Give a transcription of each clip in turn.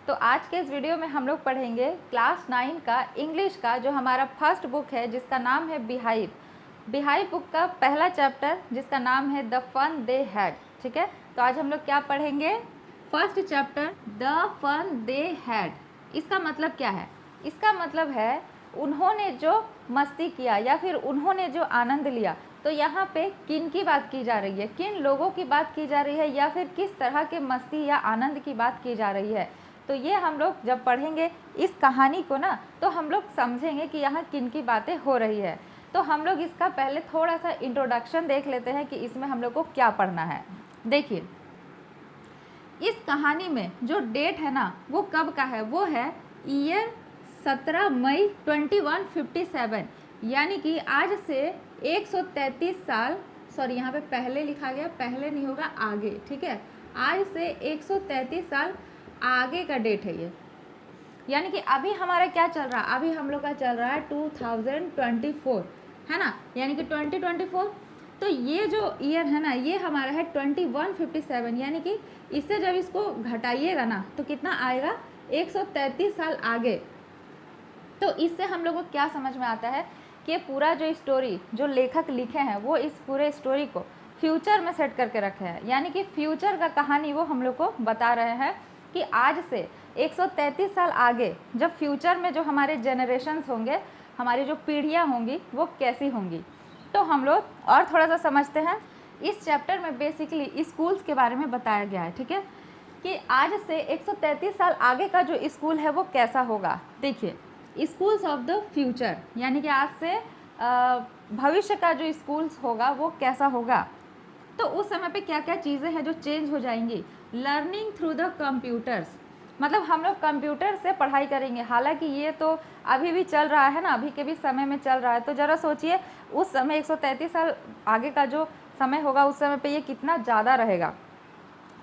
तो आज के इस वीडियो में हम लोग पढ़ेंगे क्लास 9 का इंग्लिश का जो हमारा फर्स्ट बुक है जिसका नाम है बिहाइव। बिहाइव बुक का पहला चैप्टर जिसका नाम है द फन दे हैड। ठीक है, तो आज हम लोग क्या पढ़ेंगे? First chapter the fun they had. इसका मतलब क्या है? इसका मतलब है उन्होंने जो मस्ती किया या फिर उन्होंने जो आनंद लिया। तो यहाँ पे किन की बात की जा रही है, किन लोगों की बात की जा रही है या फिर किस तरह के मस्ती या आनंद की बात की जा रही है। तो ये हम लोग जब पढ़ेंगे इस कहानी को ना, तो हम लोग समझेंगे कि यहाँ किन की बातें हो रही है। तो हम लोग इसका पहले थोड़ा सा इंट्रोडक्शन देख लेते हैं कि इसमें हम लोग को क्या पढ़ना है। देखिए, इस कहानी में जो डेट है ना वो कब का है, वो है ईयर 17 मई 2157, यानी कि आज से 133 साल, सॉरी यहाँ पे पहले लिखा गया, पहले नहीं होगा आगे, ठीक है। आज से 133 साल आगे का डेट है ये, यानी कि अभी हमारा क्या चल रहा है? अभी हम लोग का चल रहा है 2024, है ना, यानी कि 2024। तो ये जो ईयर है ना ये हमारा है 2157, यानी कि इससे जब इसको घटाइएगा ना तो कितना आएगा? 133 साल आगे। तो इससे हम लोगों को क्या समझ में आता है कि पूरा जो स्टोरी जो लेखक लिखे हैं वो इस पूरे स्टोरी को फ्यूचर में सेट करके रखे हैं, यानी कि फ्यूचर का कहानी वो हम लोग को बता रहे हैं कि आज से 133 साल आगे जब फ्यूचर में जो हमारे जनरेशन्स होंगे, हमारी जो पीढ़ियाँ होंगी वो कैसी होंगी। तो हम लोग और थोड़ा सा समझते हैं। इस चैप्टर में बेसिकली स्कूल्स के बारे में बताया गया है, ठीक है, कि आज से 133 साल आगे का जो स्कूल है वो कैसा होगा। देखिए, स्कूल्स ऑफ द फ्यूचर, यानी कि आज से भविष्य का जो स्कूल्स होगा वो कैसा होगा। तो उस समय पे क्या क्या चीज़ें हैं जो चेंज हो जाएंगी। लर्निंग थ्रू द कंप्यूटर्स, मतलब हम लोग कंप्यूटर से पढ़ाई करेंगे। हालांकि ये तो अभी भी चल रहा है ना, अभी के भी समय में चल रहा है। तो ज़रा सोचिए उस समय 133 साल आगे का जो समय होगा उस समय पे ये कितना ज़्यादा रहेगा।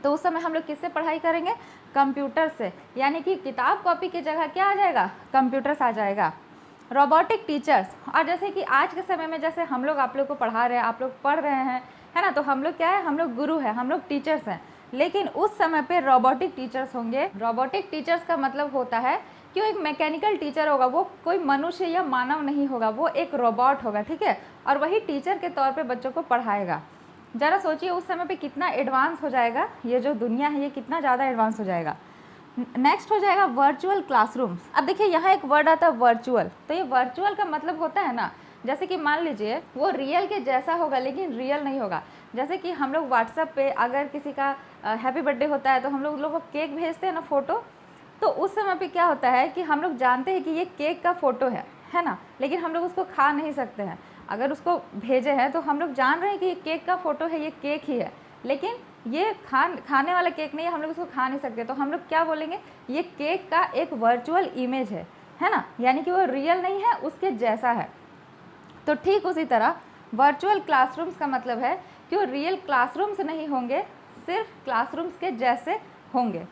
तो उस समय हम लोग किससे पढ़ाई करेंगे? कंप्यूटर से, यानी कि किताब कॉपी की जगह क्या आ जाएगा? कंप्यूटर्स आ जाएगा। रोबोटिक टीचर्स, और जैसे कि आज के समय में जैसे हम लोग आप लोग को पढ़ा रहे हैं, आप लोग पढ़ रहे हैं, है ना, तो हम लोग क्या है? हम लोग गुरु हैं, हम लोग टीचर्स हैं। लेकिन उस समय पे रोबोटिक टीचर्स होंगे। रोबोटिक टीचर्स का मतलब होता है कि वो एक मैकेनिकल टीचर होगा, वो कोई मनुष्य या मानव नहीं होगा, वो एक रोबोट होगा, ठीक है, और वही टीचर के तौर पे बच्चों को पढ़ाएगा। ज़रा सोचिए उस समय पे कितना एडवांस हो जाएगा ये जो दुनिया है, ये कितना ज़्यादा एडवांस हो जाएगा। नेक्स्ट हो जाएगा वर्चुअल क्लासरूम्स। अब देखिए यहाँ एक वर्ड आता है वर्चुअल। तो ये वर्चुअल का मतलब होता है ना, जैसे कि मान लीजिए वो रियल के जैसा होगा लेकिन रियल नहीं होगा। जैसे कि हम लोग व्हाट्सएप पे अगर किसी का हैप्पी बर्थडे होता है तो हम लोग को केक भेजते हैं ना, फ़ोटो। तो उस समय पे क्या होता है कि हम लोग जानते हैं कि ये केक का फ़ोटो है ना, लेकिन हम लोग उसको खा नहीं सकते हैं। अगर उसको भेजे हैं तो हम लोग जान रहे हैं कि ये केक का फ़ोटो है, ये केक ही है, लेकिन ये खाने वाला केक नहीं है, हम लोग उसको खा नहीं सकते। तो हम लोग क्या बोलेंगे? ये केक का एक वर्चुअल इमेज है ना, यानी कि वो रियल नहीं है, उसके जैसा है। तो ठीक उसी तरह वर्चुअल क्लासरूम्स का मतलब है कि वो रियल क्लासरूम्स नहीं होंगे, सिर्फ क्लासरूम्स के जैसे होंगे।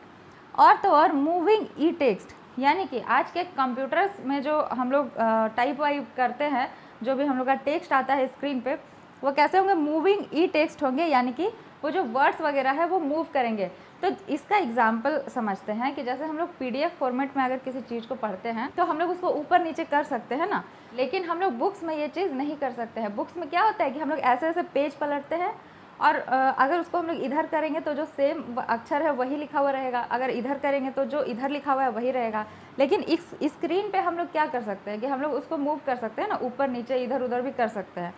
और तो और मूविंग ई टेक्स्ट, यानी कि आज के कंप्यूटर्स में जो हम लोग टाइप वाइप करते हैं, जो भी हम लोग का टेक्स्ट आता है स्क्रीन पे, वो कैसे होंगे? मूविंग ई टेक्स्ट होंगे, यानी कि वो जो वर्ड्स वगैरह है वो मूव करेंगे। तो इसका एग्जाम्पल समझते हैं कि जैसे हम लोग PDF फॉर्मेट में अगर किसी चीज़ को पढ़ते हैं तो हम लोग उसको ऊपर नीचे कर सकते हैं ना, लेकिन हम लोग बुक्स में ये चीज़ नहीं कर सकते हैं। बुक्स में क्या होता है कि हम लोग ऐसे ऐसे पेज पलटते हैं और अगर उसको हम लोग इधर करेंगे तो जो सेम अक्षर है वही लिखा हुआ रहेगा, अगर इधर करेंगे तो जो इधर लिखा हुआ है वही रहेगा। लेकिन इस स्क्रीन पे हम लोग क्या कर सकते हैं कि हम लोग उसको मूव कर सकते हैं ना, ऊपर नीचे इधर उधर भी कर सकते हैं,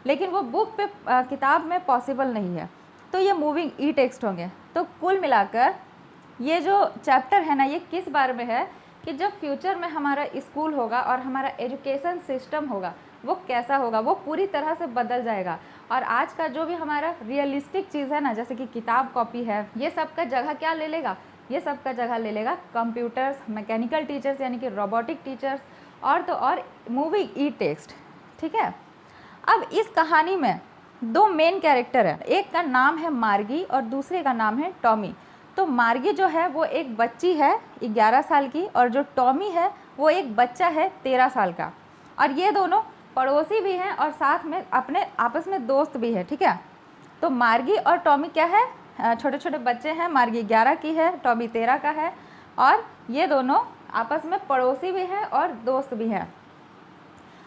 लेकिन वो बुक पे किताब में पॉसिबल नहीं है। तो ये मूविंग ई टेक्स्ट होंगे। तो कुल मिलाकर ये जो चैप्टर है ना ये किस बारे में है कि जब फ्यूचर में हमारा स्कूल होगा और हमारा एजुकेशन सिस्टम होगा वो कैसा होगा, वो पूरी तरह से बदल जाएगा। और आज का जो भी हमारा रियलिस्टिक चीज़ है ना, जैसे कि किताब कॉपी है, ये सब का जगह क्या ले लेगा? ये सब का जगह ले लेगा कंप्यूटर्स, मैकेनिकल टीचर्स यानी कि रोबोटिक टीचर्स, और तो और मूविंग ई टेक्स्ट, ठीक है। अब इस कहानी में दो मेन कैरेक्टर है, एक का नाम है मार्गी और दूसरे का नाम है टॉमी। तो मार्गी जो है वो एक बच्ची है 11 साल की, और जो टॉमी है वो एक बच्चा है 13 साल का, और ये दोनों पड़ोसी भी हैं और साथ में अपने आपस में दोस्त भी है, ठीक है। तो मार्गी और टॉमी क्या है? छोटे छोटे बच्चे हैं। मार्गी 11 की है, टॉमी 13 का है, और ये दोनों आपस में पड़ोसी भी हैं और दोस्त भी हैं।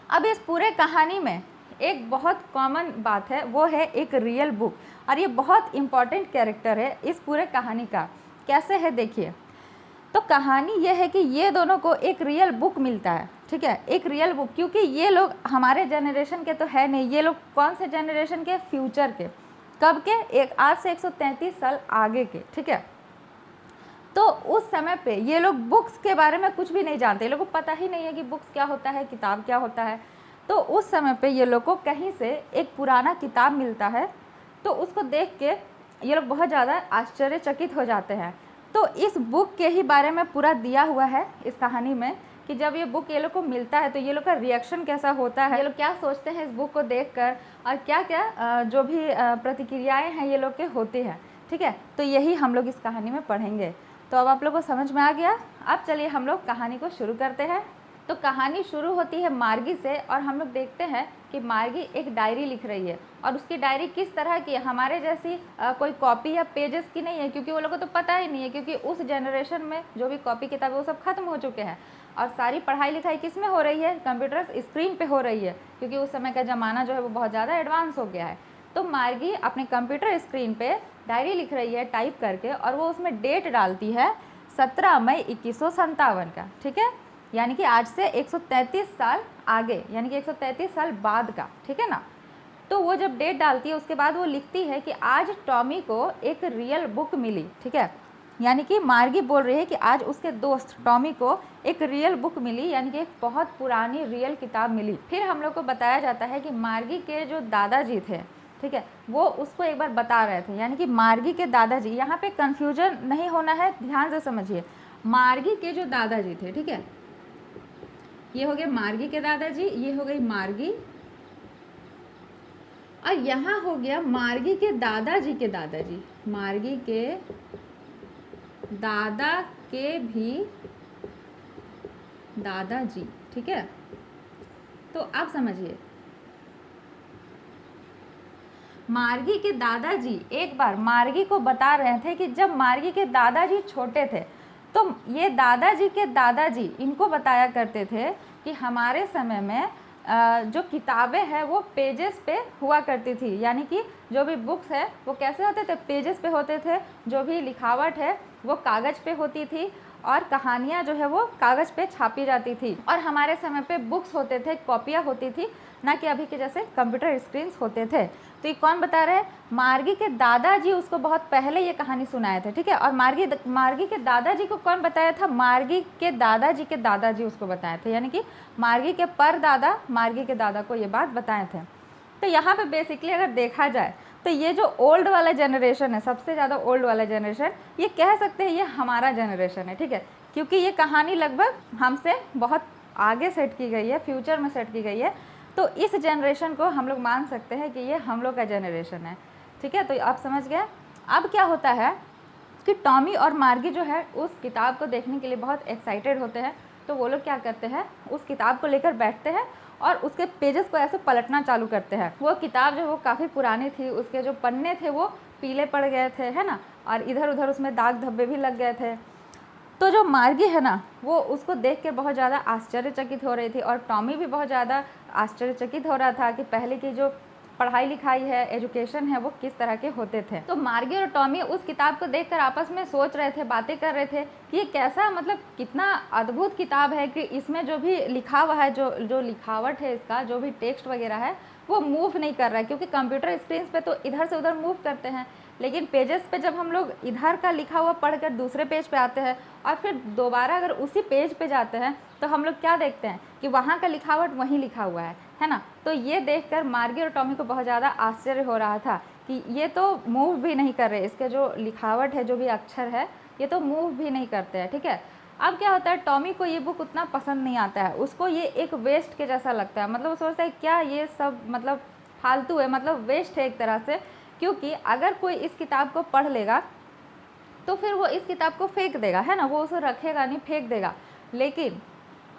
अब इस पूरे कहानी में एक बहुत कॉमन बात है, वो है एक रियल बुक, और ये बहुत इम्पॉर्टेंट कैरेक्टर है इस पूरे कहानी का। कैसे है देखिए। तो कहानी ये है कि ये दोनों को एक रियल बुक मिलता है, ठीक है, एक रियल बुक, क्योंकि ये लोग हमारे जनरेशन के तो है नहीं, ये लोग कौन से जनरेशन के, फ्यूचर के, कब के, एक आज से 133 साल आगे के, ठीक है। तो उस समय पे ये लोग बुक्स के बारे में कुछ भी नहीं जानते, ये लोगों को पता ही नहीं है कि बुक्स क्या होता है, किताब क्या होता है। तो उस समय पे ये लोग को कहीं से एक पुराना किताब मिलता है, तो उसको देख के ये लोग बहुत ज़्यादा आश्चर्यचकित हो जाते हैं। तो इस बुक के ही बारे में पूरा दिया हुआ है इस कहानी में कि जब ये बुक ये लोग को मिलता है तो ये लोग का रिएक्शन कैसा होता है, ये लोग क्या सोचते हैं इस बुक को देखकर, और क्या क्या जो भी प्रतिक्रियाएं हैं ये लोग के होती हैं, ठीक है। तो यही हम लोग इस कहानी में पढ़ेंगे। तो अब आप लोग को समझ में आ गया। अब चलिए हम लोग कहानी को शुरू करते हैं। तो कहानी शुरू होती है मार्गी से, और हम लोग देखते हैं कि मार्गी एक डायरी लिख रही है, और उसकी डायरी किस तरह की है, हमारे जैसी कोई कॉपी या पेजेस की नहीं है, क्योंकि वो लोगों को तो पता ही नहीं है, क्योंकि उस जनरेशन में जो भी कॉपी किताब है वो सब खत्म हो चुके हैं, और सारी पढ़ाई लिखाई किस में हो रही है, कंप्यूटर स्क्रीन पे हो रही है, क्योंकि उस समय का ज़माना जो है वो बहुत ज़्यादा एडवांस हो गया है। तो मार्गी अपने कंप्यूटर स्क्रीन पे डायरी लिख रही है टाइप करके, और वो उसमें डेट डालती है 17 मई 2157 का, ठीक है, यानी कि आज से 133 साल आगे, यानी कि 133 साल बाद का, ठीक है ना। तो वो जब डेट डालती है उसके बाद वो लिखती है कि आज टॉमी को एक रियल बुक मिली, ठीक है, यानी कि मार्गी बोल रही है कि आज उसके दोस्त टॉमी को एक रियल बुक मिली, यानी कि एक बहुत पुरानी रियल किताब मिली। फिर हम लोग को बताया जाता है कि मार्गी के जो दादाजी थे, ठीक है, वो उसको एक बार बता रहे थे, यानी कि मार्गी के दादाजी, यहाँ पे कंफ्यूजन नहीं होना है, ध्यान से समझिए। मार्गी के जो दादाजी थे, ठीक है, ये हो गए मार्गी के दादाजी, ये हो गई मार्गी, और यहाँ हो गया मार्गी के दादाजी के दादाजी, मार्गी के दादा के भी दादाजी, ठीक है। तो आप समझिए, मार्गी के दादाजी एक बार मार्गी को बता रहे थे कि जब मार्गी के दादाजी छोटे थे तो ये दादाजी के दादाजी इनको बताया करते थे कि हमारे समय में जो किताबें हैं वो पेजेस पे हुआ करती थी, यानी कि जो भी बुक्स है वो कैसे होते थे, पेजेस पे होते थे, जो भी लिखावट है वो कागज़ पे होती थी, और कहानियाँ जो है वो कागज़ पे छापी जाती थी, और हमारे समय पे बुक्स होते थे, कॉपियाँ होती थी, ना कि अभी के जैसे कंप्यूटर स्क्रीन्स होते थे। तो ये कौन बता रहे हैं, मार्गी के दादाजी उसको बहुत पहले ये कहानी सुनाए थे, ठीक है। और मार्गी के दादाजी को कौन बताया था, मार्गी के दादाजी के दादाजी उसको बताए थे, यानी कि मार्गी के परदादा मार्गी के दादा को ये बात बताए थे। तो यहाँ पे बेसिकली अगर देखा जाए तो ये जो ओल्ड वाला जनरेशन है, सबसे ज़्यादा ओल्ड वाला जनरेशन, ये कह सकते हैं ये हमारा जनरेशन है, ठीक है, क्योंकि ये कहानी लगभग हमसे बहुत आगे सेट की गई है, फ्यूचर में सेट की गई है। तो इस जनरेशन को हम लोग मान सकते हैं कि ये हम लोग का जनरेशन है, ठीक है। तो आप समझ गए। अब क्या होता है कि टॉमी और मार्गी जो है उस किताब को देखने के लिए बहुत एक्साइटेड होते हैं। तो वो लोग क्या करते हैं, उस किताब को लेकर बैठते हैं और उसके पेजेस को ऐसे पलटना चालू करते हैं। वो किताब जो वो काफ़ी पुरानी थी, उसके जो पन्ने थे वो पीले पड़ गए थे, है ना, और इधर उधर उसमें दाग धब्बे भी लग गए थे। तो जो मार्गी है ना वो उसको देख के बहुत ज़्यादा आश्चर्यचकित हो रही थी, और टॉमी भी बहुत ज़्यादा आश्चर्यचकित हो रहा था कि पहले की जो पढ़ाई लिखाई है, एजुकेशन है, वो किस तरह के होते थे। तो मार्गी और टॉमी उस किताब को देखकर आपस में सोच रहे थे, बातें कर रहे थे कि ये कैसा, मतलब कितना अद्भुत किताब है कि इसमें जो भी लिखा हुआ है, जो लिखावट है, इसका जो भी टेक्स्ट वगैरह है वो मूव नहीं कर रहा है, क्योंकि कंप्यूटर स्क्रीन पे तो इधर से उधर मूव करते हैं, लेकिन पेजेस पे जब हम लोग इधर का लिखा हुआ पढ़कर दूसरे पेज पे आते हैं और फिर दोबारा अगर उसी पेज पे जाते हैं तो हम लोग क्या देखते हैं कि वहाँ का लिखावट वहीं लिखा हुआ है ना। तो ये देखकर मार्गी और टॉमी को बहुत ज़्यादा आश्चर्य हो रहा था कि ये तो मूव भी नहीं कर रहे, इसके जो लिखावट है, जो भी अक्षर है, ये तो मूव भी नहीं करते हैं, ठीक है। अब क्या होता है, टॉमी को ये बुक उतना पसंद नहीं आता है, उसको ये एक वेस्ट के जैसा लगता है, मतलब वो सोचता है क्या ये सब मतलब फालतू है, मतलब वेस्ट है एक तरह से, क्योंकि अगर कोई इस किताब को पढ़ लेगा तो फिर वो इस किताब को फेंक देगा, है ना, वो उसे रखेगा नहीं, फेंक देगा। लेकिन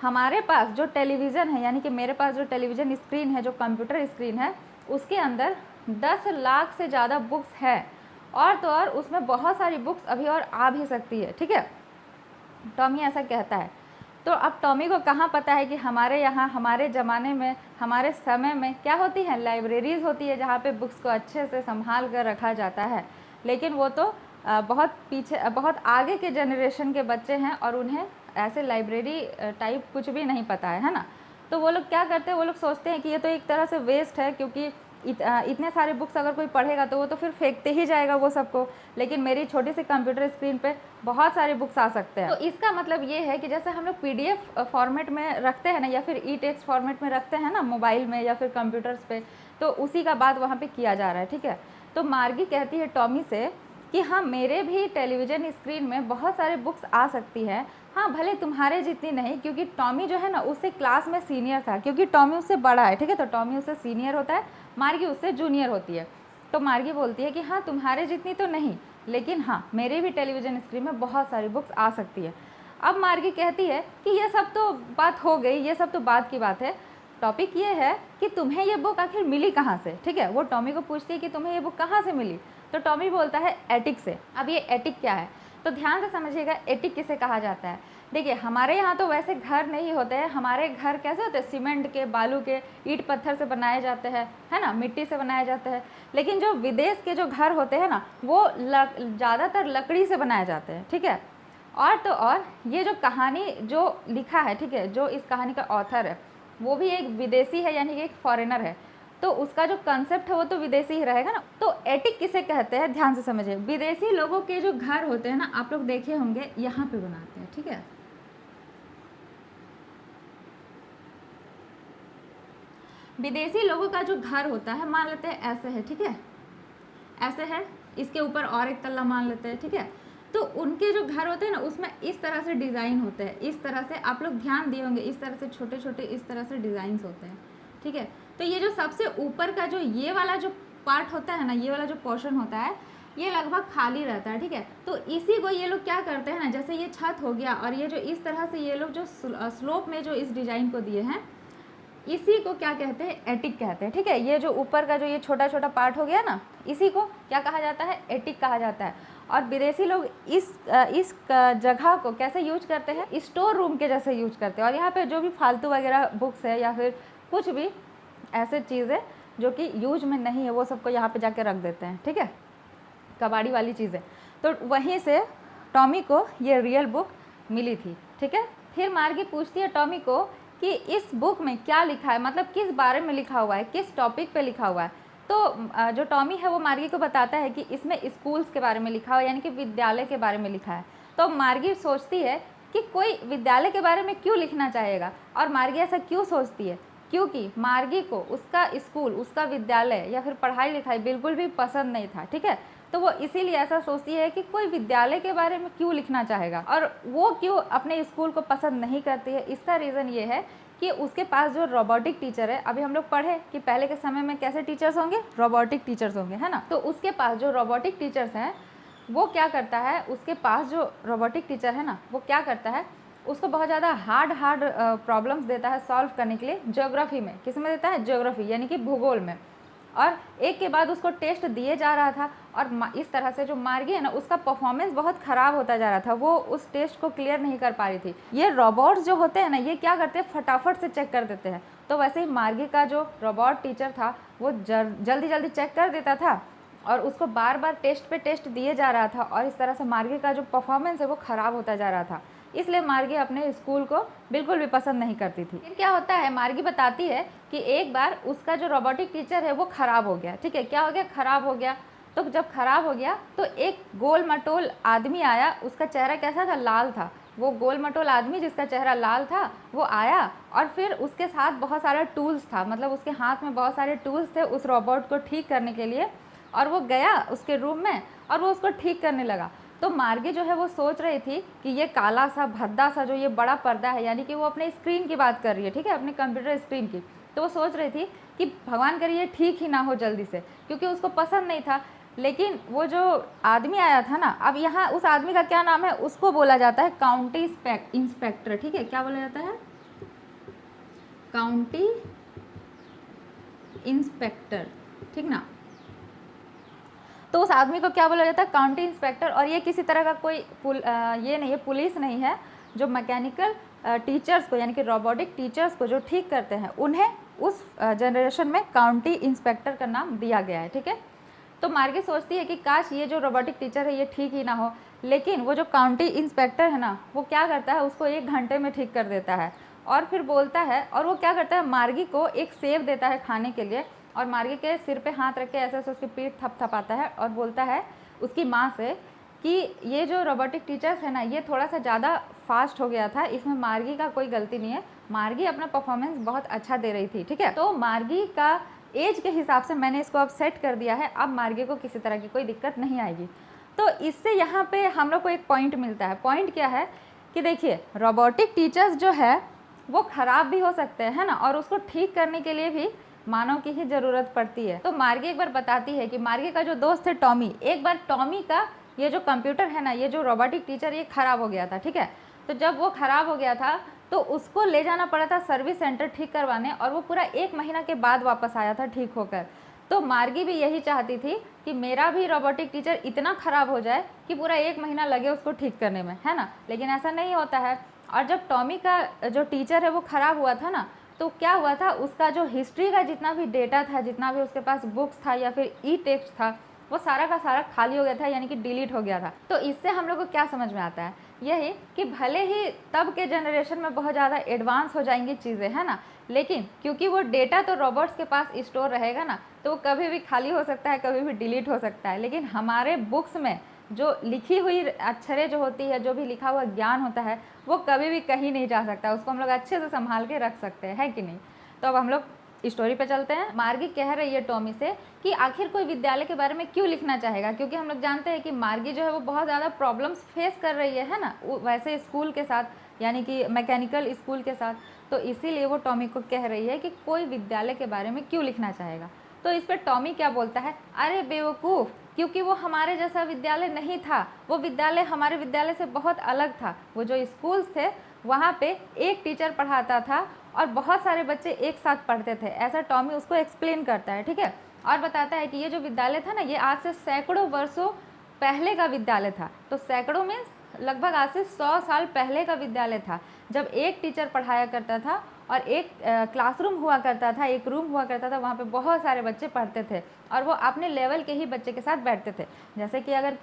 हमारे पास जो टेलीविज़न है, यानी कि मेरे पास जो टेलीविज़न स्क्रीन है, जो कंप्यूटर स्क्रीन है, उसके अंदर 10 लाख से ज़्यादा बुक्स है, और तो और उसमें बहुत सारी बुक्स अभी और आ भी सकती है, ठीक है। टॉमी ऐसा कहता है। तो अब टॉमी को कहाँ पता है कि हमारे यहाँ, हमारे ज़माने में, हमारे समय में क्या होती है, लाइब्रेरीज़ होती है जहाँ पे बुक्स को अच्छे से संभाल कर रखा जाता है। लेकिन वो तो बहुत पीछे, बहुत आगे के जनरेशन के बच्चे हैं और उन्हें ऐसे लाइब्रेरी टाइप कुछ भी नहीं पता है ना। तो वो लोग क्या करते हैं, वो लोग सोचते हैं कि ये तो एक तरह से वेस्ट है, क्योंकि इतने सारे बुक्स अगर कोई पढ़ेगा तो वो तो फिर फेंकते ही जाएगा वो सबको। लेकिन मेरी छोटी सी कंप्यूटर स्क्रीन पे बहुत सारे बुक्स आ सकते हैं। तो इसका मतलब ये है कि जैसे हम लोग PDF फॉर्मेट में रखते हैं ना, या फिर टेक्स्ट फॉर्मेट में रखते हैं ना मोबाइल में या फिर कंप्यूटर्स पे, तो उसी का बात वहाँ पे किया जा रहा है, ठीक है। तो मार्गी कहती है टॉमी से कि हाँ, मेरे भी टेलीविज़न स्क्रीन में बहुत सारे बुक्स आ सकती है, हाँ भले तुम्हारे जितनी नहीं, क्योंकि टॉमी जो है ना उससे क्लास में सीनियर था, क्योंकि टॉमी उससे बड़ा है, ठीक है। तो टॉमी उससे सीनियर होता है, मार्गी उससे जूनियर होती है। तो मार्गी बोलती है कि हाँ, तुम्हारे जितनी तो नहीं, लेकिन हाँ, मेरे भी टेलीविज़न स्क्रीन में बहुत सारी बुक्स आ सकती है। अब मार्गी कहती है कि ये सब तो बात हो गई, ये सब तो बात की बात है, टॉपिक ये है कि तुम्हें ये बुक आखिर मिली कहाँ से, ठीक है। वो टॉमी को पूछती है कि तुम्हें ये बुक कहाँ से मिली। तो टॉमी बोलता है एटिक से। अब ये एटिक क्या है, तो ध्यान से समझिएगा, एटिक किसे कहा जाता है। देखिए, हमारे यहाँ तो वैसे घर नहीं होते हैं, हमारे घर कैसे होते हैं, सीमेंट के, बालू के, ईंट पत्थर से बनाए जाते हैं, है ना, मिट्टी से बनाए जाते हैं। लेकिन जो विदेश के जो घर होते हैं ना, वो ज़्यादातर लकड़ी से बनाए जाते हैं, ठीक है। और तो और ये जो कहानी जो लिखा है, ठीक है, जो इस कहानी का ऑथर है वो भी एक विदेशी है, यानी कि एक फॉरेनर है। तो उसका जो कंसेप्ट है वो तो विदेशी ही रहेगा ना। तो एटिक किसे कहते हैं, ध्यान से समझिए। विदेशी लोगों के जो घर होते हैं ना, आप लोग देखे होंगे, यहाँ पे बनाते हैं, ठीक है। विदेशी लोगों का जो घर होता है, मान लेते हैं ऐसे है, ठीक है, ऐसे है, इसके ऊपर और एक तल्ला मान लेते हैं, ठीक है। तो उनके जो घर होते हैं ना, उसमें इस तरह से डिज़ाइन होते हैं, इस तरह से आप लोग ध्यान दिए होंगे, इस तरह से छोटे छोटे इस तरह से डिज़ाइंस होते हैं, ठीक है। तो ये जो सबसे ऊपर का जो ये वाला जो पार्ट होता है ना, ये वाला जो पोर्शन होता है, ये लगभग खाली रहता है, ठीक है। तो इसी को ये लोग क्या करते हैं ना, जैसे ये छत हो गया और ये जो इस तरह से ये लोग जो स्लोप में जो इस डिज़ाइन को दिए हैं, इसी को क्या कहते हैं, एटिक कहते हैं, ठीक है। ये जो ऊपर का जो ये छोटा छोटा पार्ट हो गया ना, इसी को क्या कहा जाता है, एटिक कहा जाता है। और विदेशी लोग इस जगह को कैसे यूज करते हैं, स्टोर रूम के जैसे यूज करते हैं। और यहाँ पे जो भी फालतू वगैरह बुक्स है या फिर कुछ भी ऐसे चीज़ें जो कि यूज में नहीं है, वो सबको यहाँ पे जाके रख देते हैं, ठीक है, कबाड़ी वाली चीज़ें। तो वहीं से टॉमी को ये रियल बुक मिली थी, ठीक है। फिर मार्गी पूछती है टॉमी को कि इस बुक में क्या लिखा है, मतलब किस बारे में लिखा हुआ है, किस टॉपिक पे लिखा हुआ है। तो जो टॉमी है वो मार्गी को बताता है कि इसमें स्कूल्स के बारे में लिखा हुआ है, यानी कि विद्यालय के बारे में लिखा है। तो मार्गी सोचती है कि कोई विद्यालय के बारे में क्यों लिखना चाहेगा, और मार्गी ऐसा क्यों सोचती है, क्योंकि मार्गी को उसका स्कूल, उसका विद्यालय या फिर पढ़ाई लिखाई बिल्कुल भी पसंद नहीं था, ठीक है। तो वो इसीलिए ऐसा सोचती है कि कोई विद्यालय के बारे में क्यों लिखना चाहेगा, और वो क्यों अपने स्कूल को पसंद नहीं करती है। इसका रीज़न ये है कि उसके पास जो रोबोटिक टीचर है, अभी हम लोग पढ़े कि पहले के समय में कैसे टीचर्स होंगे, रोबोटिक टीचर्स होंगे, है ना। तो उसके पास जो रोबोटिक टीचर्स हैं, वो क्या करता है, उसके पास जो रोबोटिक टीचर है ना, वो क्या करता है, उसको बहुत ज़्यादा हार्ड प्रॉब्लम्स देता है सॉल्व करने के लिए। ज्योग्राफी में, किस में देता है, ज्योग्राफी यानी कि भूगोल में। और एक के बाद उसको टेस्ट दिए जा रहा था, और इस तरह से जो मार्गी है ना, उसका परफॉर्मेंस बहुत ख़राब होता जा रहा था, वो उस टेस्ट को क्लियर नहीं कर पा रही थी। ये रोबोट्स जो होते हैं ना, ये क्या करते हैं, फटाफट से चेक कर देते हैं। तो वैसे ही मार्गी का जो रोबोट टीचर था, वो जल्दी जल्दी चेक कर देता था, और उसको बार बार टेस्ट पे टेस्ट दिए जा रहा था, और इस तरह से मार्गी का जो परफॉर्मेंस है वो ख़राब होता जा रहा था। इसलिए मार्गी अपने स्कूल को बिल्कुल भी पसंद नहीं करती थी। फिर क्या होता है, मार्गी बताती है कि एक बार उसका जो रोबोटिक टीचर है वो ख़राब हो गया, ठीक है। क्या हो गया, ख़राब हो गया। तो जब ख़राब हो गया तो एक गोल मटोल आदमी आया, उसका चेहरा कैसा था, लाल था। वो गोल मटोल आदमी जिसका चेहरा लाल था, वो आया, और फिर उसके साथ बहुत सारा टूल्स था, मतलब उसके हाथ में बहुत सारे टूल्स थे उस रोबोट को ठीक करने के लिए। और वो गया उसके रूम में और वो उसको ठीक करने लगा। तो मार्गी जो है वो सोच रही थी कि ये काला सा भद्दा सा जो ये बड़ा पर्दा है, यानी कि वो अपने स्क्रीन की बात कर रही है, ठीक है, अपने कंप्यूटर स्क्रीन की। तो वो सोच रही थी कि भगवान करे ये ठीक ही ना हो जल्दी से, क्योंकि उसको पसंद नहीं था। लेकिन वो जो आदमी आया था ना, अब यहाँ उस आदमी का क्या नाम है, उसको बोला जाता है काउंटी इंस्पेक्टर, ठीक है। क्या बोला जाता है, काउंटी इंस्पेक्टर, ठीक ना। तो उस आदमी को क्या बोला जाता है, काउंटी इंस्पेक्टर। और ये किसी तरह का कोई ये नहीं है, पुलिस नहीं है, जो मैकेनिकल टीचर्स को यानी कि रोबोटिक टीचर्स को जो ठीक करते हैं उन्हें उस जनरेशन में काउंटी इंस्पेक्टर का नाम दिया गया है। ठीक है, तो मार्गी सोचती है कि काश ये जो रोबोटिक टीचर है ये ठीक ही ना हो, लेकिन वो जो काउंटी इंस्पेक्टर है ना वो क्या करता है, उसको 1 घंटे में ठीक कर देता है। और फिर बोलता है, और वो क्या करता है, मार्गी को एक सेब देता है खाने के लिए, और मार्गी के सिर पे हाथ रख के ऐसे ऐसे उसकी पीठ थपथपाता है और बोलता है उसकी माँ से कि ये जो रोबोटिक टीचर्स है ना ये थोड़ा सा ज़्यादा फास्ट हो गया था, इसमें मार्गी का कोई गलती नहीं है, मार्गी अपना परफॉर्मेंस बहुत अच्छा दे रही थी। ठीक है, तो मार्गी का एज के हिसाब से मैंने इसको अब सेट कर दिया है, अब मार्गी को किसी तरह की कोई दिक्कत नहीं आएगी। तो इससे यहाँ पे हम लोग को एक पॉइंट मिलता है। पॉइंट क्या है कि देखिए, रोबोटिक टीचर्स जो है वो ख़राब भी हो सकते हैं ना, और उसको ठीक करने के लिए भी मानव की ही ज़रूरत पड़ती है। तो मार्गी एक बार बताती है कि मार्गी का जो दोस्त है टॉमी, एक बार टॉमी का ये जो कंप्यूटर है ना, ये जो रोबोटिक टीचर, ये ख़राब हो गया था। ठीक है, तो जब वो ख़राब हो गया था तो उसको ले जाना पड़ा था सर्विस सेंटर ठीक करवाने, और वो पूरा 1 महीना के बाद वापस आया था ठीक होकर। तो मार्गी भी यही चाहती थी कि मेरा भी रोबोटिक टीचर इतना ख़राब हो जाए कि पूरा 1 महीना लगे उसको ठीक करने में, है ना, लेकिन ऐसा नहीं होता है। और जब टॉमी का जो टीचर है वो ख़राब हुआ था ना, तो क्या हुआ था, उसका जो हिस्ट्री का जितना भी डेटा था, जितना भी उसके पास बुक्स था या फिर ई टेक्स्ट था, वो सारा का सारा खाली हो गया था, यानी कि डिलीट हो गया था। तो इससे हम लोग को क्या समझ में आता है, यही कि भले ही तब के जनरेशन में बहुत ज़्यादा एडवांस हो जाएंगी चीज़ें, है ना, लेकिन क्योंकि वो डेटा तो रोबोट्स के पास स्टोर रहेगा ना, तो वो कभी भी खाली हो सकता है, कभी भी डिलीट हो सकता है। लेकिन हमारे बुक्स में जो लिखी हुई अक्षरें जो होती है, जो भी लिखा हुआ ज्ञान होता है, वो कभी भी कहीं नहीं जा सकता, उसको हम लोग अच्छे से संभाल के रख सकते हैं, है कि नहीं। तो अब हम लोग स्टोरी पे चलते हैं। मार्गी कह रही है टॉमी से कि आखिर कोई विद्यालय के बारे में क्यों लिखना चाहेगा, क्योंकि हम लोग जानते हैं कि मार्गी जो है वो बहुत ज़्यादा प्रॉब्लम्स फेस कर रही है ना, वैसे स्कूल के साथ, यानी कि मैकेनिकल स्कूल के साथ। तो इसीलिए वो टॉमी को कह रही है कि कोई विद्यालय के बारे में क्यों लिखना चाहेगा। तो इस पर टॉमी क्या बोलता है, अरे बेवकूफ़, क्योंकि वो हमारे जैसा विद्यालय नहीं था, वो विद्यालय हमारे विद्यालय से बहुत अलग था। वो जो स्कूल्स थे वहाँ पे एक टीचर पढ़ाता था और बहुत सारे बच्चे एक साथ पढ़ते थे, ऐसा टॉमी उसको एक्सप्लेन करता है। ठीक है, और बताता है कि ये जो विद्यालय था ना, ये आज से सैकड़ों वर्षों पहले का विद्यालय था। तो सैकड़ों मीन्स लगभग आज से 100 साल पहले का विद्यालय था, जब एक टीचर पढ़ाया करता था और एक क्लासरूम हुआ करता था, एक रूम हुआ करता था, वहाँ पे बहुत सारे बच्चे पढ़ते थे और वो अपने लेवल के ही बच्चे के साथ बैठते थे। जैसे कि अगर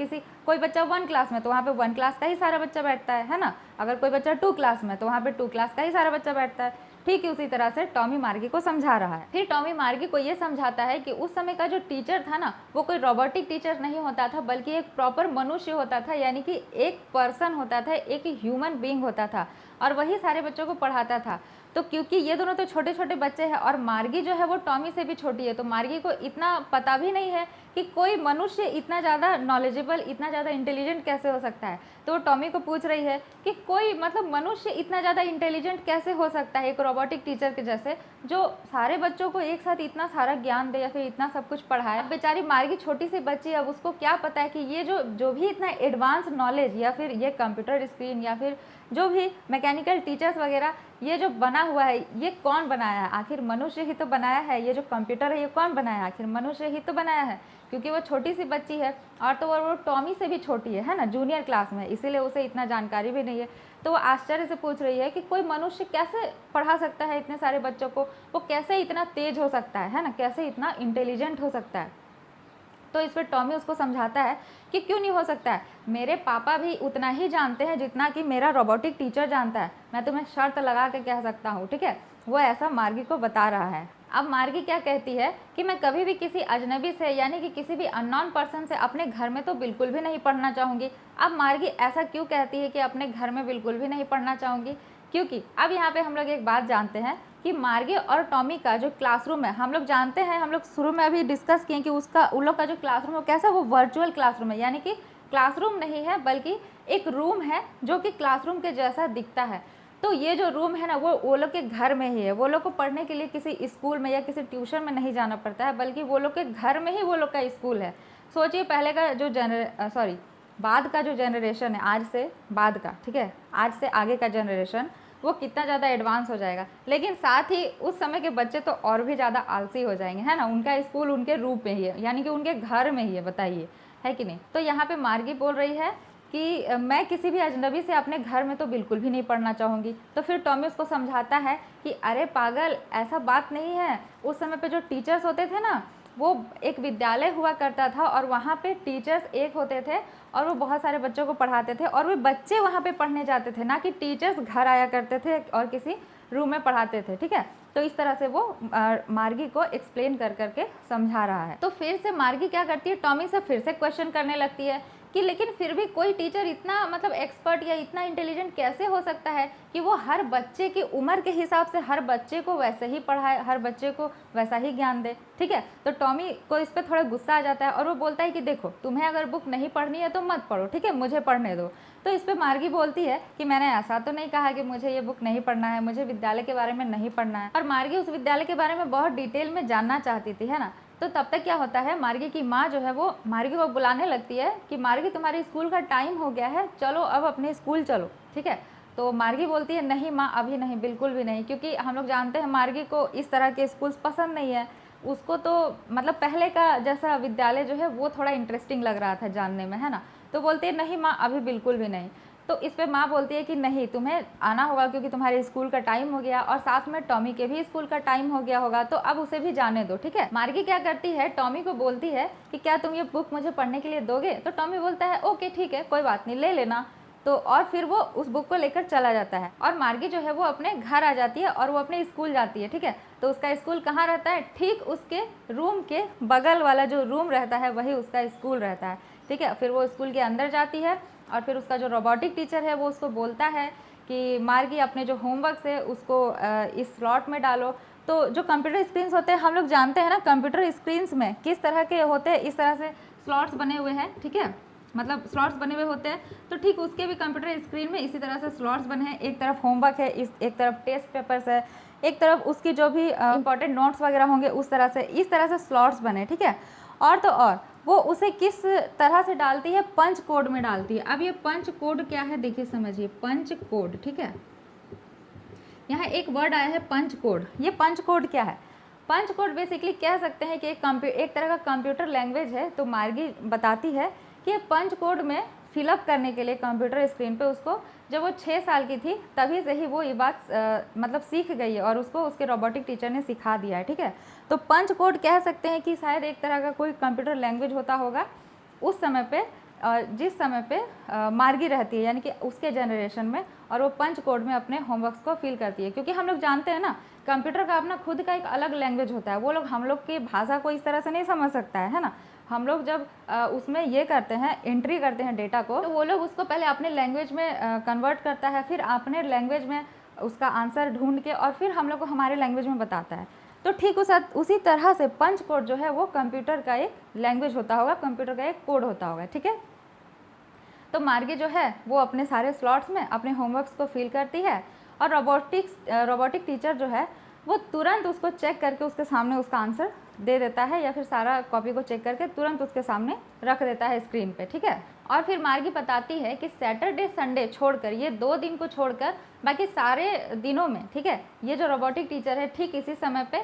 कोई बच्चा 1 क्लास में तो वहाँ पे 1 क्लास का ही सारा बच्चा बैठता है ना, अगर कोई बच्चा 2 क्लास में तो वहाँ पे 2 क्लास का ही सारा बच्चा बैठता है। ठीक है, उसी तरह से टॉमी मार्गी को समझा रहा है। फिर टॉमी मार्गी को ये समझाता है कि उस समय का जो टीचर था ना, वो कोई रोबोटिक टीचर नहीं होता था, बल्कि एक प्रॉपर मनुष्य होता था, यानी कि एक पर्सन होता था, एक ह्यूमन बीइंग होता था, और वही सारे बच्चों को पढ़ाता था। तो क्योंकि ये दोनों तो छोटे छोटे बच्चे हैं और मार्गी जो है वो टॉमी से भी छोटी है, तो मार्गी को इतना पता भी नहीं है कि कोई मनुष्य इतना ज़्यादा नॉलेजेबल, इतना ज़्यादा इंटेलिजेंट कैसे हो सकता है। तो वो टॉमी को पूछ रही है कि कोई मनुष्य इतना ज़्यादा इंटेलिजेंट कैसे हो सकता है, एक रोबोटिक टीचर के जैसे, जो सारे बच्चों को एक साथ इतना सारा ज्ञान दे या फिर इतना सब कुछ पढ़ाए। बेचारी मार्गी छोटी सी बच्ची, अब उसको क्या पता है कि ये जो भी इतना एडवांस नॉलेज या फिर ये कंप्यूटर स्क्रीन या फिर जो भी मैकेनिकल टीचर्स वगैरह ये जो बना हुआ है, ये कौन बनाया है, आखिर मनुष्य ही तो बनाया है। ये जो कंप्यूटर है ये कौन बनाया है, आखिर मनुष्य ही तो बनाया है। क्योंकि वो छोटी सी बच्ची है और तो वो टॉमी से भी छोटी है ना, जूनियर क्लास में, इसीलिए उसे इतना जानकारी भी नहीं है। तो वो आश्चर्य से पूछ रही है कि कोई मनुष्य कैसे पढ़ा सकता है इतने सारे बच्चों को, वो कैसे इतना तेज हो सकता है ना, कैसे इतना इंटेलिजेंट हो सकता है। तो इस पर टॉमी उसको समझाता है कि क्यों नहीं हो सकता है, मेरे पापा भी उतना ही जानते हैं जितना कि मेरा रोबोटिक टीचर जानता है, मैं तुम्हें शर्त लगा के कह सकता हूँ। ठीक है, वो ऐसा मार्गी को बता रहा है। अब मार्गी क्या कहती है कि मैं कभी भी किसी अजनबी से, यानी कि किसी भी अननोन पर्सन से अपने घर में तो बिल्कुल भी नहीं पढ़ना चाहूँगी। अब मार्गी ऐसा क्यों कहती है कि अपने घर में बिल्कुल भी नहीं पढ़ना चाहूँगी, क्योंकि अब यहाँ पे हम लोग एक बात जानते हैं कि मार्गी और टॉमी का जो क्लासरूम है, हम लोग जानते हैं, हम लोग शुरू में अभी डिस्कस किए कि उन लोग का जो क्लासरूम है कैसा, वो वर्चुअल क्लासरूम है, यानी कि क्लासरूम नहीं है बल्कि एक रूम है जो कि क्लासरूम के जैसा दिखता है। तो ये जो रूम है ना, वो लोग के घर में ही है। वो लोग को पढ़ने के लिए किसी स्कूल में या किसी ट्यूशन में नहीं जाना पड़ता है, बल्कि वो लोग के घर में ही वो लोग का स्कूल है। सोचिए पहले का जो बाद का जो जनरेशन है, आज से बाद का, ठीक है, आज से आगे का जनरेशन, वो कितना ज़्यादा एडवांस हो जाएगा। लेकिन साथ ही उस समय के बच्चे तो और भी ज़्यादा आलसी हो जाएंगे, है ना। उनका स्कूल उनके रूप में ही है, यानी कि उनके घर में ही है, बताइए, है कि नहीं। तो यहाँ पे मार्गी बोल रही है कि मैं किसी भी अजनबी से अपने घर में तो बिल्कुल भी नहीं पढ़ना चाहूँगी। तो फिर टॉमी उसको समझाता है कि अरे पागल, ऐसा बात नहीं है। उस समय पे जो टीचर्स होते थे ना, वो एक विद्यालय हुआ करता था और वहाँ पे टीचर्स एक होते थे और वो बहुत सारे बच्चों को पढ़ाते थे और वे बच्चे वहाँ पे पढ़ने जाते थे, ना कि टीचर्स घर आया करते थे और किसी रूम में पढ़ाते थे। ठीक है, तो इस तरह से वो मार्गी को एक्सप्लेन कर करके समझा रहा है। तो फिर से मार्गी क्या करती है, टॉमी से फिर से क्वेश्चन करने लगती है कि लेकिन फिर भी कोई टीचर इतना मतलब एक्सपर्ट या इतना इंटेलिजेंट कैसे हो सकता है कि वो हर बच्चे की उम्र के हिसाब से हर बच्चे को वैसे ही पढ़ाए, हर बच्चे को वैसा ही ज्ञान दे। ठीक है, तो टॉमी को इस पर थोड़ा गुस्सा आ जाता है और वो बोलता है कि देखो, तुम्हें अगर बुक नहीं पढ़नी है तो मत पढ़ो, ठीक है, मुझे पढ़ने दो। तो इस पर मार्गी बोलती है कि मैंने ऐसा तो नहीं कहा कि मुझे ये बुक नहीं पढ़ना है, मुझे विद्यालय के बारे में नहीं पढ़ना है। और मार्गी उस विद्यालय के बारे में बहुत डिटेल में जानना चाहती थी, है ना। तो तब तक क्या होता है, मार्गी की माँ जो है वो मार्गी को बुलाने लगती है कि मार्गी, तुम्हारे स्कूल का टाइम हो गया है, चलो अब अपने स्कूल चलो। ठीक है, तो मार्गी बोलती है नहीं माँ, अभी नहीं, बिल्कुल भी नहीं, क्योंकि हम लोग जानते हैं मार्गी को इस तरह के स्कूल्स पसंद नहीं है। उसको तो मतलब पहले का जैसा विद्यालय जो है वो थोड़ा इंटरेस्टिंग लग रहा था जानने में, है ना। तो बोलती है नहीं माँ, अभी बिल्कुल भी नहीं। तो इस पे माँ बोलती है कि नहीं, तुम्हें आना होगा क्योंकि तुम्हारे स्कूल का टाइम हो गया और साथ में टॉमी के भी स्कूल का टाइम हो गया होगा, तो अब उसे भी जाने दो। ठीक है, मार्गी क्या करती है, टॉमी को बोलती है कि क्या तुम ये बुक मुझे पढ़ने के लिए दोगे। तो टॉमी बोलता है ओके ठीक है, कोई बात नहीं, ले लेना। तो और फिर वो उस बुक को लेकर चला जाता है और मार्गी जो है वो अपने घर आ जाती है और वो अपने स्कूल जाती है। ठीक है, तो उसका स्कूल कहाँ रहता है, ठीक उसके रूम के बगल वाला जो रूम रहता है वही उसका स्कूल रहता है। ठीक है, फिर वो स्कूल के अंदर जाती है और फिर उसका जो रोबोटिक टीचर है वो उसको बोलता है कि मार्गी अपने जो होमवर्क है उसको इस स्लॉट में डालो। तो जो कंप्यूटर स्क्रीन्स होते हैं, हम लोग जानते हैं ना कंप्यूटर स्क्रीन्स में किस तरह के होते हैं, इस तरह से स्लॉट्स बने हुए हैं। ठीक है, मतलब स्लॉट्स बने हुए होते हैं, तो ठीक उसके भी कंप्यूटर स्क्रीन में इसी तरह से स्लॉट्स बने हैं। एक तरफ होमवर्क है, एक तरफ टेस्ट पेपर्स है, एक तरफ उसकी जो भी इंपॉर्टेंट नोट्स वगैरह होंगे उस तरह से, इस तरह से स्लॉट्स बने। ठीक है, और तो और वो उसे किस तरह से डालती है, पंच कोड में डालती है। अब ये पंच कोड क्या है, देखिए समझिए, पंच कोड। ठीक है, यहाँ एक वर्ड आया है पंच कोड। ये पंच कोड क्या है, पंच कोड बेसिकली कह सकते हैं कि एक तरह का कंप्यूटर लैंग्वेज है। तो मार्गी बताती है कि पंच कोड में फिलअप करने के लिए कंप्यूटर स्क्रीन पे उसको, जब वो 6 साल की थी तभी से ही वो ये बात मतलब सीख गई है और उसको उसके रोबोटिक टीचर ने सिखा दिया है। ठीक है, तो पंच कोड कह सकते हैं कि शायद एक तरह का कोई कंप्यूटर लैंग्वेज होता होगा उस समय पे, जिस समय पे मार्गी रहती है, यानी कि उसके जनरेशन में, और वो पंच कोड में अपने होमवर्क्स को फिल करती है। क्योंकि हम लोग जानते हैं ना, कंप्यूटर का अपना खुद का एक अलग लैंग्वेज होता है, वो लोग हम लोग की भाषा को इस तरह से नहीं समझ सकता है ना। हम लोग जब उसमें ये करते हैं, एंट्री करते हैं डेटा को, तो वो लोग उसको पहले अपने लैंग्वेज में कन्वर्ट करता है, फिर अपने लैंग्वेज में उसका आंसर ढूंढ के और फिर हम लोग को हमारे लैंग्वेज में बताता है। तो ठीक उसी तरह से पंच कोड जो है वो कंप्यूटर का एक लैंग्वेज होता होगा, कंप्यूटर का एक कोड होता होगा। ठीक है, तो मार्गी जो है वो अपने सारे स्लॉट्स में अपने होमवर्क्स को फिल करती है और रोबोटिक टीचर जो है वो तुरंत उसको चेक करके उसके सामने उसका आंसर दे देता है, या फिर सारा कॉपी को चेक करके तुरंत उसके सामने रख देता है स्क्रीन पे। ठीक है, और फिर मार्गी बताती है कि सैटरडे संडे छोड़कर, ये 2 दिन को छोड़कर बाकी सारे दिनों में, ठीक है, ये जो रोबोटिक टीचर है ठीक इसी समय पे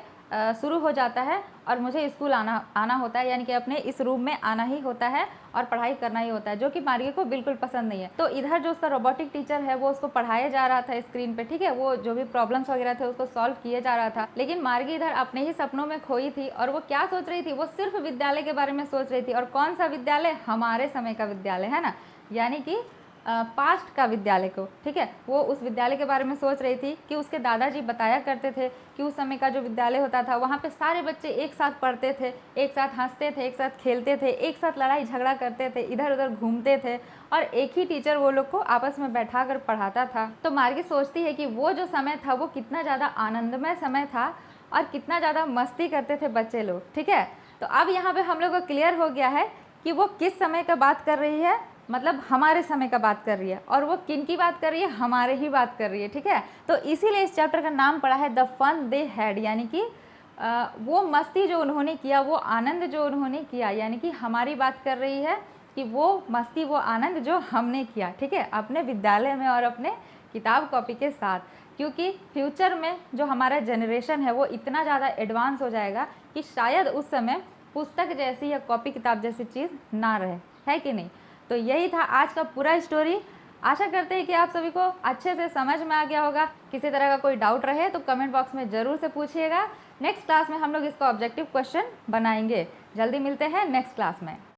शुरू हो जाता है और मुझे स्कूल आना होता है, यानी कि अपने इस रूम में आना ही होता है और पढ़ाई करना ही होता है, जो कि मार्गी को बिल्कुल पसंद नहीं है। तो इधर जो उसका रोबोटिक टीचर है वो उसको पढ़ाया जा रहा था स्क्रीन पे। ठीक है, वो जो भी प्रॉब्लम्स वगैरह थे उसको सॉल्व किए जा रहा था, लेकिन मार्गी इधर अपने ही सपनों में खोई थी और वो क्या सोच रही थी, वो सिर्फ विद्यालय के बारे में सोच रही थी। और कौन सा विद्यालय, हमारे समय का विद्यालय, है ना, यानी कि पास्ट का विद्यालय को। ठीक है, वो उस विद्यालय के बारे में सोच रही थी कि उसके दादाजी बताया करते थे कि उस समय का जो विद्यालय होता था वहाँ पे सारे बच्चे एक साथ पढ़ते थे, एक साथ हंसते थे, एक साथ खेलते थे, एक साथ लड़ाई झगड़ा करते थे, इधर उधर घूमते थे और एक ही टीचर वो लोग को आपस में बैठा कर पढ़ाता था। तो मार्गी सोचती है कि वो जो समय था वो कितना ज़्यादा आनंदमय समय था और कितना ज़्यादा मस्ती करते थे बच्चे लोग। ठीक है, तो अब यहाँ पे हम लोग को क्लियर हो गया है कि वो किस समय का बात कर रही है, मतलब हमारे समय का बात कर रही है, और वो किन की बात कर रही है, हमारे ही बात कर रही है। ठीक है, तो इसीलिए इस चैप्टर का नाम पड़ा है द फन दे हैड, यानी कि वो मस्ती जो उन्होंने किया, वो आनंद जो उन्होंने किया, यानी कि हमारी बात कर रही है कि वो मस्ती, वो आनंद जो हमने किया, ठीक है, अपने विद्यालय में और अपने किताब कॉपी के साथ। क्योंकि फ्यूचर में जो हमारा जनरेशन है वो इतना ज़्यादा एडवांस हो जाएगा कि शायद उस समय पुस्तक जैसी या कॉपी किताब जैसी चीज़ ना रहे, है कि नहीं। तो यही था आज का पूरा स्टोरी। आशा करते हैं कि आप सभी को अच्छे से समझ में आ गया होगा। किसी तरह का कोई डाउट रहे तो कमेंट बॉक्स में ज़रूर से पूछिएगा। नेक्स्ट क्लास में हम लोग इसका ऑब्जेक्टिव क्वेश्चन बनाएंगे। जल्दी मिलते हैं नेक्स्ट क्लास में।